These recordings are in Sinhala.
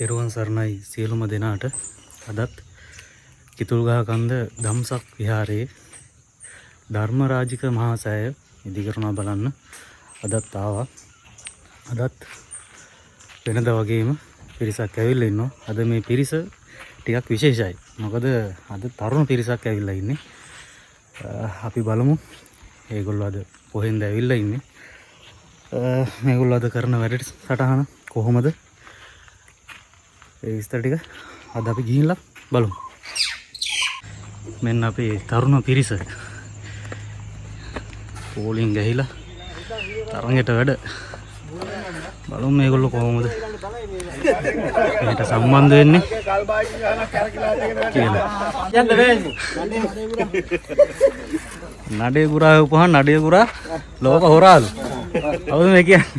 තෙරුවන් සරණයි සියලුම දෙනාට. අදත් කිතුල්ගහ කන්ද දම්සක් විහාරයේ ධර්මරාජික මහා සෑය ඉදිකරනවා බලන්න අදත් ආවා. අදත් වෙනද වගේම පිරිසක් ඇවිල්ලා ඉන්නවා. අද මේ පිරිස ටිකක් විශේෂයි. මොකද අද තරුණ පිරිසක් ඇවිල්ලා ඉන්නේ. අපි බලමු ඒගොල්ලෝ අද කොහෙන්ද ඇවිල්ලා ඉන්නේ. මේගොල්ලෝ අද කරන වැඩ සටහන කොහොමද? ඒ විස්තර ටික අද අපි ගිහිල්ලා බලමු. මෙන්න අපේ තරුණ පිරිස පෝලිං ගහිලා තරඟයට වැඩ බලමු මේගොල්ලෝ කොහොමද මේකට සම්බන්ධ වෙන්නේ කියලා. නඩේ ගුරා උපහා නඩේ ගුරා ලෝක හොරාලු. අවුද මේ කියන්නේ?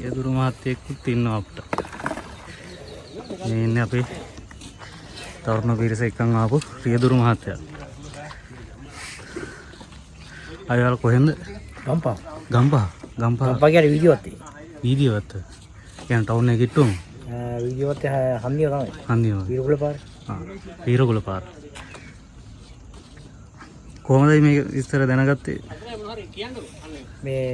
යදුරු මහත්තයෙකුත් ඉන්නවා අපිට. මේ ඉන්නේ අපේ තරුණ පිරිස එක්කන් ආපු රියදුරු මහත්තයා. අයවල කොහෙන්ද? ගම්පහ කියන්නේ වීදියෝවත්. වීදියෝවත්. කියන්නේ ටවුන් එකේ කිට්ටුවම. වීදියෝවත් හන්දිය තමයි. හන්දිය. වීරගුල පාර. වීරගුල පාර. කොහොමද මේක විස්තර දැනගත්තේ? මේ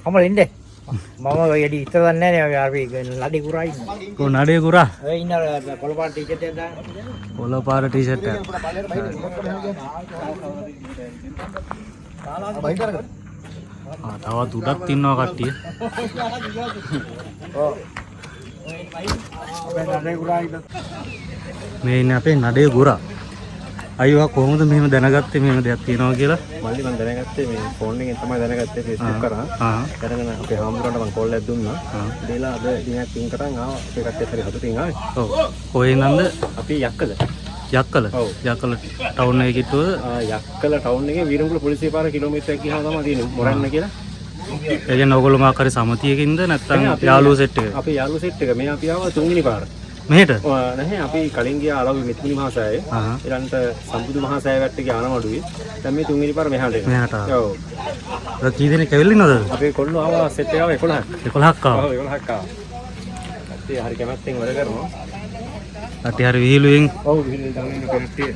කමල ඉන්නේ මම වැඩි ඉතර දන්නේ නැහැ අපි නඩේ ගුරා ඉන්නේ. කො නඩේ ගුරා? ඒ ඉන්න කොළපාර ටී-ෂර්ට් එක දාන්න. කොළපාර ටී-ෂර්ට් එක. තවත් උඩක් ඉන්නවා කට්ටිය. ඔව්. අපේ නඩේ ගුරා ඉන්න. මේ ඉන්නේ අපේ නඩේ ගුරා. අයියෝ කොහොමද මෙහෙම දැනගත්තේ මෙහෙම දෙයක් තියෙනවා කියලා? මල්ලි මම දැනගත්තේ මේ ෆෝන් එකෙන් තමයි දැනගත්තේ Facebook කරා. කරගෙන අපේ හාමුදුරන්ට මම කෝල් එකක් දුන්නා. දෙලා අද දිනක් පින් කරන් ආවා. අපේ කට්ටිය හරි හතුටින් ආවේ. ඔව්. කොහෙන්ද? අපි යක්කල. යක්කල. යක්කල ටවුන් එකේ කිට්ටුවද? යක්කල ටවුන් එකේ වීරංගුල පොලිසිය පාර කිලෝමීටරයක් ගියාම තමයි තියෙන්නේ මොරන්න කියලා. ඒ කියන්නේ ඔයගොල්ලෝ මාක් හරි සමතියකින්ද නැත්නම් යාළුවෝ සෙට් එක? අපේ යාළුවෝ සෙට් එක. මේ අපි ආවා තුන්වෙනි පාර. මෙහෙට? නැහැ අපි කලින් ගියා අලවි මෙත්මුනි මහා සෑය. ඊළඟට සම්බුදු මහා සෑය වැට්ටේ ආනමඩුවේ. දැන් මේ තුන්වෙනි පාර මෙහාට එනවා. මෙහාට. ඔව්. ඒක කී දෙනෙක් ඇවිල්ලා ඉන්නවද? අපේ කොල්ලෝ ආවා සෙට් එක ආවා 11ක්. 11ක් ආවා. ඔව් 11ක් ආවා. කට්ටිය හරි කැමැත්තෙන් වැඩ කරනවා. කට්ටිය හරි විහිළුවෙන්. ඔව් විහිළුවෙන් තමයි ඉන්නේ කට්ටිය.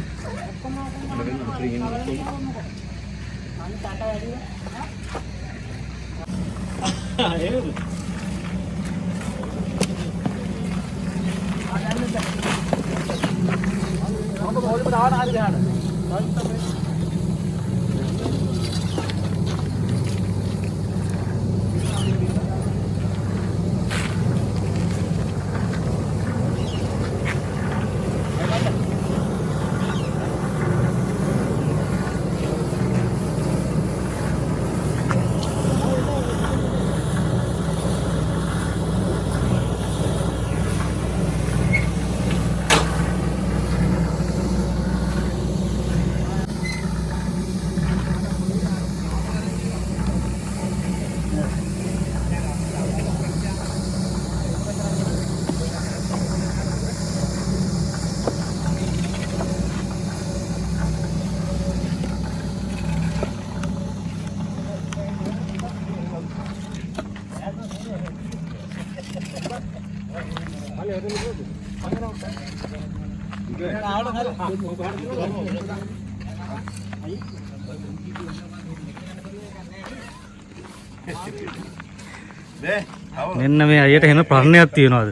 මෙන්න මේ අයියට එහෙම ප්‍රශ්නයක් තියෙනවද?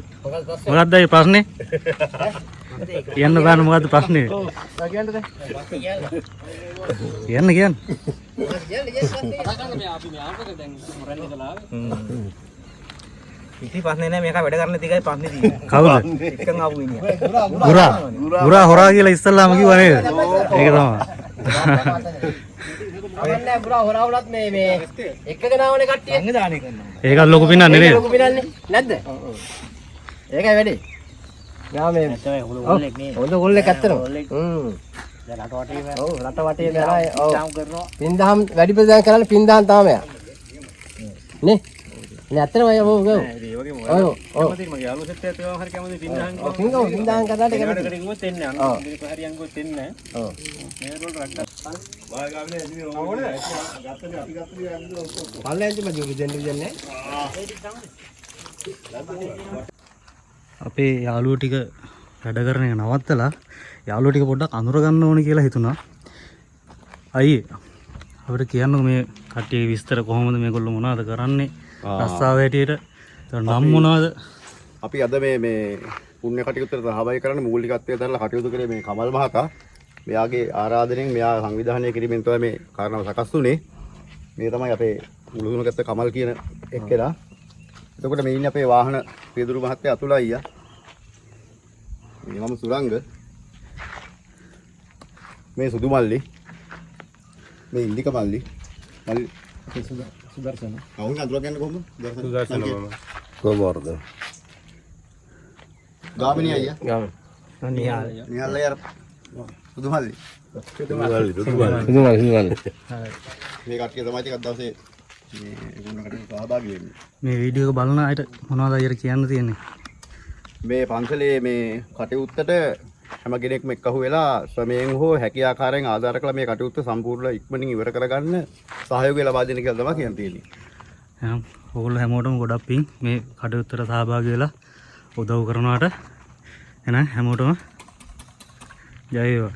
මොකක්ද ඒ ප්‍රශ්නේ? කියන්න බෑ මොකද්ද ප්‍රශ්නේ? කියන්න. ඉතින් ප්‍රශ්නේ නැහැ මේක වැඩ කරන තිකයි ප්‍රශ්නේ තියෙන්නේ. කවුද? එක්කන් ආපු මිනිහා. ගුරා හොරා කියලා ඉස්සල්ලාම කිව්වා නේද? ඒක තමයි. අවන්නේ පුරා හොරාවලත් මේ එක්කගෙන ආවනේ කට්ටිය. අංග දාන්නේ කරනවා. ඒක ලොකු පිනන්නේ නේද? ලොකු පිනන්නේ නැද්ද? ඒකයි වැඩේ. යා මේ හොල්ලෙක් නේ. හොල්ලෙක් ඇත්තටම. දැන් රට වටේ ඔව් රට වටේ මෙලා ඔව් පින්දහම් වැඩි ප්‍රදාන කරන්නේ පින්දහම් තමයි නේ. නේ ඇත්තටම අය ඔව් ඔව්. ඒ වගේම ඔව් ඔව්. මගේ යාළුවෝ සෙට් එකත් ඒවා හරි කැමති තින්නහන් ඔව් සිංහාන් කතාවට කැමති. ඒකට කිව්වොත් එන්නේ අන්න මේක හරියන් ගොත් එන්නේ ඔව්. මේ රෝල් රක්කා වාගාවනේ ඇදී ඕනේ ගත්තනේ අපි ගත්තනේ යන්නේ ඔක්කොම පල්ලෙන්ද මම ජොලි දෙන්නේ අපේ යාළුවෝ ටික වැඩ කරන එක නවත්තලා යාළුවෝ ටික පොඩ්ඩක් අඳුර ගන්න ඕනේ කියලා හිතුණා. අයියේ අපිට කියන්නකො මේ කට්ටියගේ විස්තර කොහොමද මේගොල්ලෝ මොනවද කරන්නේ? රස්සාව හැටියට නම් මොනවද? අපි අද මේ පුණ්‍ය කටයුත්තට සහභාගී කරන්න මූලිකත්වයේ දරලා කටයුතු කරේ මේ කමල් මහතා. මෙයාගේ ආරාධනෙන් මෙයා සංවිධානය කිරීමෙන් තමයි මේ කාරණාව සකස් වුනේ. මේ තමයි අපේ මුළුදුනගත්ත කමල් කියන එක්කෙනා. එතකොට මේ ඉන්නේ අපේ වාහන පියදුරු මහත්තයා අතුල අයියා. මේ මම සුරංග. මේ සුදු මල්ලි. මේ ඉන්දික මල්ලි. මල්ලි සුදර්ශන. කවුරුන් අඳුර ගන්න කොහොමද? සුදර්ශන මම. කොහොමද? ගාමිණී අයියා. ගාම. නිහාල්. නිහාල් අයියා. සුදු මල්ලි. සුදු මල්ලි. මේ කට්ටිය තමයි ටිකක් දවසේ මේ ගුණකට සහභාගී වෙන්නේ. මේ වීඩියෝ එක බලන අයට මොනවද අයියට කියන්න තියෙන්නේ? මේ පන්සලේ මේ කටයුත්තට හැම කෙනෙක්ම එක්කහුව වෙලා ශ්‍රමයෙන් හෝ හැකි ආකාරයෙන් ආධාර කළ මේ කටයුත්ත සම්පූර්ණ ඉක්මනින් ඉවර කරගන්න සහයෝගය ලබා දෙන්න කියලා තමයි කියන්න තියෙන්නේ. එහෙනම් ඔයගොල්ලෝ හැමෝටම ගොඩක් පිං මේ කටයුත්තට සහභාගී වෙලා උදව් කරනවාට. එහෙනම් හැමෝටම ජය වේවා.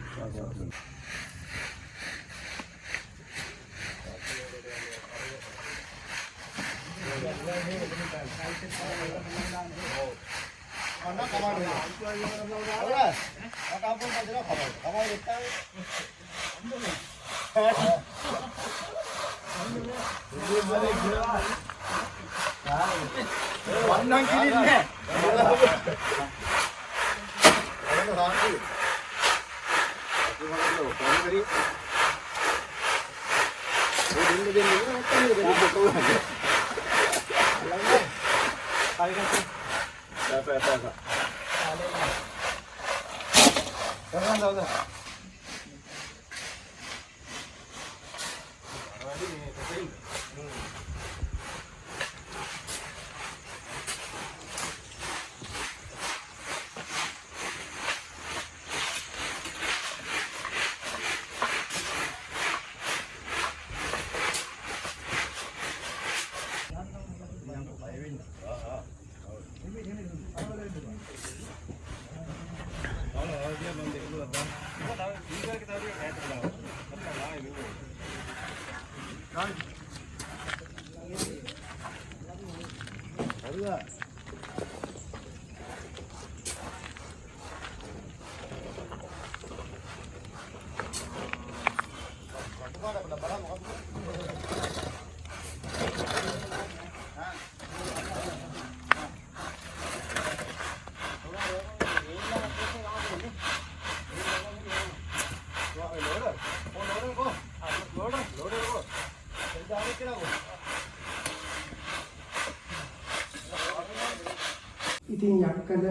ඉතින් යක්කඩ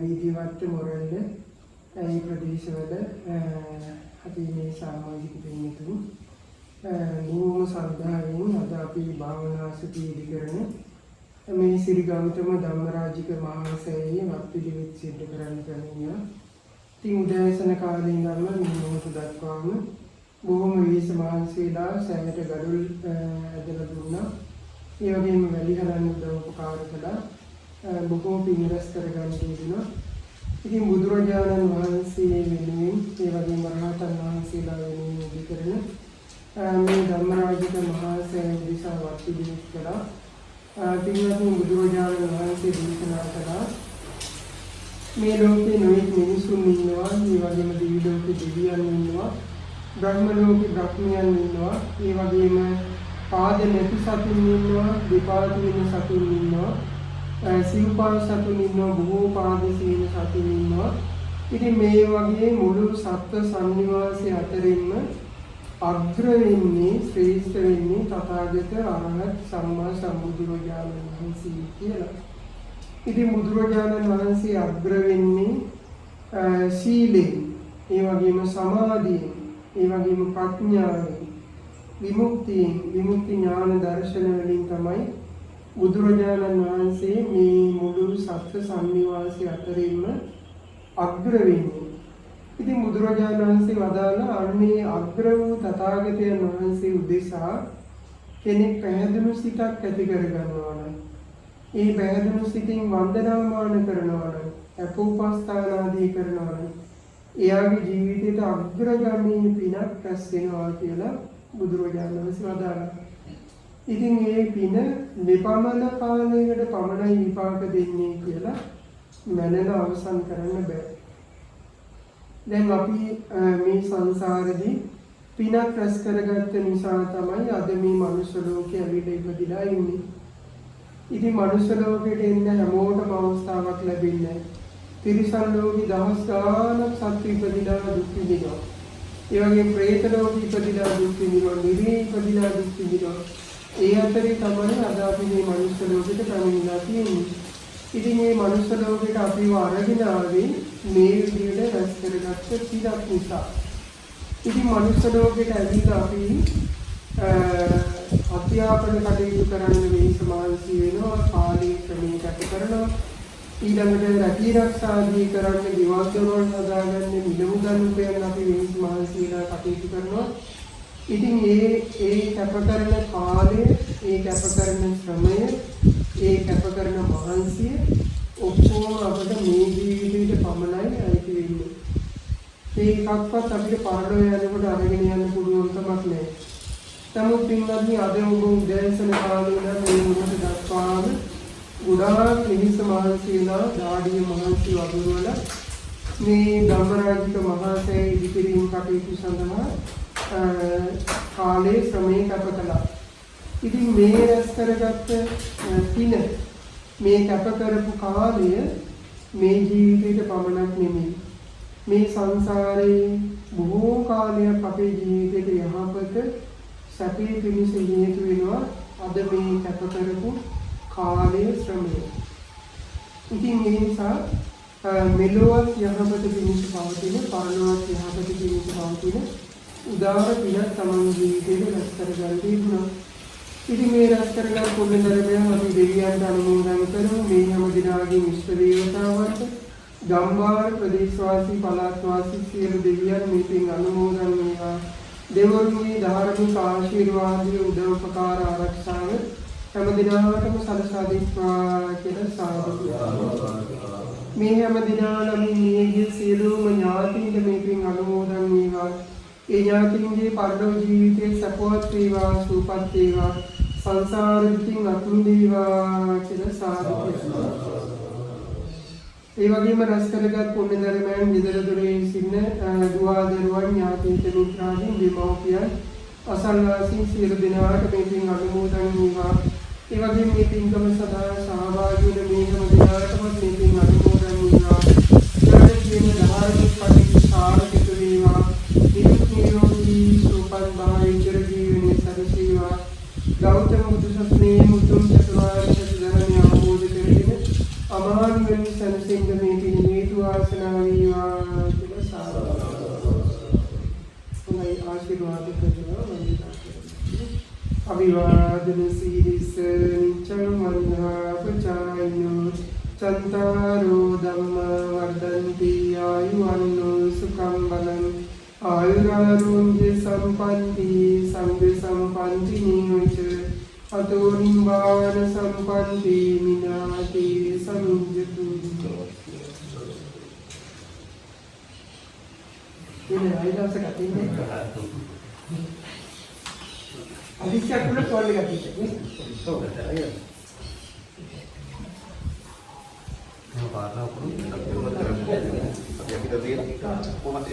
වීදිවත්ත මොරල්ල ඒ ප්‍රදේශවල අපි මේ සමාජික පින්තුන් නියම සද්ධාවෙන් අද අපි භාවනාසතියදී කරන මේ ශ්‍රී ගෞතම ධම්මරාජික මහාසයයේ වත්පිළිවෙත් සිද්ධ කරන්න කලින් ඉතින් උදෑසන කාලේ ඉඳන්ම මේ මොහොත දක්වාම බොහොම විශේෂ මහන්සියලා සෑමට ගඩොල් ඇදලා දුන්නා. ඒ වගේම වැඩි හරන් උදව් උපකාර කළා. බොහෝ පින් රැස් කරගන්න තිබුණා. ඉතින් බුදුරජාණන් වහන්සේ වෙනුවෙන් ඒ වගේම රහතන් වහන්සේලා වෙනුවෙන් උදි කරන මේ ධම්මරාජික මහාසය දිසා වත්පිළිවෙත් කළා. පින්වත්නි බුදුරජාණන් වහන්සේ දේශනා කළා මේ ලෝකේ නොයෙක් මිනිසුන් ඉන්නවා, ඒ වගේම දිවි ලෝකේ දෙවියන් ඉන්නවා, බ්‍රහ්ම ලෝකේ බ්‍රහ්මයන් ඉන්නවා, ඒ වගේම පාද නැති සතුන් ඉන්නවා, දෙපාද වෙන සතුන් ඉන්නවා, සිව්පාද සතුන් ඉන්නවා, බොහෝ පාද සීන සතුන් ඉන්නවා. ඉතින් මේ වගේ මුළු සත්ත්ව සම්නිවාසය අතරින්ම අග්‍ර වෙන්නේ, ශ්‍රේෂ්ඨ වෙන්නේ තථාගත අරහත් සම්මා සම්බුදුරජාණන් වහන්සේ කියලා. ඉතින් බුදුරජාණන් වහන්සේ අග්‍ර වෙන්නේ සීලෙන්, ඒ වගේම සමාධියෙන්, ඒ වගේම ප්‍රඥාවෙන්, විමුක්තියෙන්, විමුක්ති ඥාන දර්ශන වලින් තමයි බුදුරජාණන් වහන්සේ මේ මුළු සත්ත්ව සම්නිවාසය අතරින්ම අග්‍ර වෙන්නේ. ඉතින් බුදුරජාණන් වහන්සේ වදාළා අන්නේ අග්‍ර වූ තථාගතයන් වහන්සේ උදෙසා කෙනෙක් පැහැදුණු සිතක් ඇති කරගන්නවා නම් ඒ පැහැදුණු සිතින් වන්දනාමාන කරනවා නම් අපෝපස්ථාන ආදී කරනවා නම් එයාගේ ජීවිතයට අග්‍රගාමී පිනක් රැස් වෙනවා කියලා බුදුරජාණන් වහන්සේ වදාළා. ඉතින් මේ පින මෙපමණ කාලයකට පමණයි විපාක දෙන්නේ කියලා මනන අවසන් කරන්න බෑ. දැන් අපි මේ සංසාරෙදී පිනක් රැස් කරගත්ත නිසා තමයි අද මේ මනුෂ්‍ය ලෝකයේ ඇවිල්ලා ඉපදිලා ඉන්නේ. ඉතින් මනුෂ්‍ය ලෝකෙට එන්න හැමෝටම අවස්ථාවක් ලැබෙන්නේ නැහැ. තිරිසන් ලෝකේ දහස් ගාණක් සත්ත්ව ඉපදිලා දුක් විඳිනවා. ඒ වගේම പ്രേත ලෝකේ ඉපදිලා දුක් විඳිනවා, නිරේ ඉපදිලා දුක් විඳිනවා. ඒ අතරේ තමයි අද අපි මේ මනුෂ්‍ය ලෝකෙට පැමිණලා තියෙන්නේ. ඉතින් මේ මනුෂ්‍ය ලෝකෙට අපිව අරගෙන ආවේ මේ විදිහට රැස් කරගත්ත පිනක් නිසා. ඉතින් මනුෂ්‍ය ලෝකෙට ඇවිල්ලා අපි අධ්‍යාපන කටයුතු කරන්න මේ සමාජශී වෙනවා, කාලේ ක්‍රමී ගත කරනවා. ඊළඟට රැකී ආරක්ෂාදී කරන්න දිවල් දොරවල් හදාගන්න මිලමුදල් උපයන්න අපි මේ සමාජශීලා කටයුතු කරනවා. ඉතින් ඒ කැප කරන කාලය, ඒ කැප කරන ශ්‍රමය, ඒ කැප කරන මහන්සිය ඔක්කොම අපිට මේ ජීවිතේට පමණයි අයිති වෙන්නේ. ඒකක්වත් අපිට පරලෝ යනකොට අරගෙන යන්න පුළුවන් කමක් නැහැ. නමුත් පින්වත්නි අද ඔබ උදෑසන කාලේ ඉඳන් මේ මොහොත දක්වාම ගොඩාක් මිනිස් මහන්සියලා දාඩිය මහන්සි වගුරුවල මේ ධම්මරාජික මහාසය ඉදිකිරීම කටයුතු සඳහා කාලේ ශ්‍රමයේ කැප කළා. ඉතින් මේ රැස් කරගත්ත පින මේ කැප කරපු කාලය මේ ජීවිතේට පමණක් නෙමෙයි. මේ සංසාරේ බොහෝ කාලයක් අපේ ජීවිතේට යහපත සැපේ පිණිස හේතු වෙනවා අද මේ කැප කරපු කාලයේ ශ්‍රමය. ඉතින් මේ නිසා මෙලොවත් යහපත පිණිස පවතින, පරලොවත් යහපත පිණිස පවතින උදාර පිනක් තමන් ජීවිතේට රැස් කරගන්න තිබුණා. ඉතින් මේ රැස් කරගන්න පුණ්‍ය ධර්මයන් අපි දෙවියන්ට අනුමෝදන් කරමු. මේ හැම දිනාගේ ඉෂ්ට දේවතාවන්ට ගම්බාර ප්‍රදේශවාසී පළාත්වාසී සියලු දෙවියන් මේ පින් අනුමෝදන් වේවා. දෙවොන්ගේ ධාර්මික ආශිර්වාදයේ උදව් උපකාර ආරක්ෂාව හැම දිනාටම සලසා දෙත්වා කියලා සාදු. මේ හැම දිනාලම මියගිය සියලුම ඥාතීන්ට මේ පින් අනුමෝදන් වේවා. ඒ ඥාතීන්ගේ පරලෝක ජීවිතයේ සපවත් වේවා, සුවපත් වේවා, සංසාර දුකින් අත් මිදේවා කියලා සාදු. ඒ වගේම රැස් කරගත් පුණ්‍ය ධර්මයන් විදර දොරේ සින්න දුවා දරුවන් ඥාතීන්ට මිත්‍රාදීන් දෙමව්පියන් අසල්වාසීන් සියලු දෙනාට මේ පින් අනුමෝදන් වේවා. ඒ වගේම මේ පින්කම සදා සහභාගී වෙන මේ හැම දෙනාටම මේ පින් අනුමෝදන් වේවා. ඊට කියන ධාර්මික කටයුතු සාර්ථක වේවා. නිරුක් නිරෝගී සුවපත් භාවයෙන් චිර ජීවනයේ සැලසේවා. ගෞතම බුදු සසුනේ මුතුන් චතුරාර්ය සත්‍ය ධර්මය අවබෝධ කරගෙන අමාන් වෙන සැනසෙන්න මේ පින් හේතු වාසනා වේවා කියලා සාදු. ඔබයි ආශිර්වාද කරනවා වන්දිතා. අභිවාදන සීලිස නිච්ඡං වන්දනා පචායිනෝ චන්තාරෝ ධම්ම වර්ධන්ති ආයුවන්නෝ සුඛං බලං ආයුරාෝග්‍ය සම්පන්ති සංඝ සම්පන්ති නියොච අතෝ නිම්බාන සම්පන්ති මිනාති සමිජ්ජතු. ඉතින් අයිදාස කටින්නේ අදිස්යක් වල කොල්ල ගතියි. ඔව් ඒක. මම පාරලා කොහොමද අපි අපිට දෙන්න කොහොමද?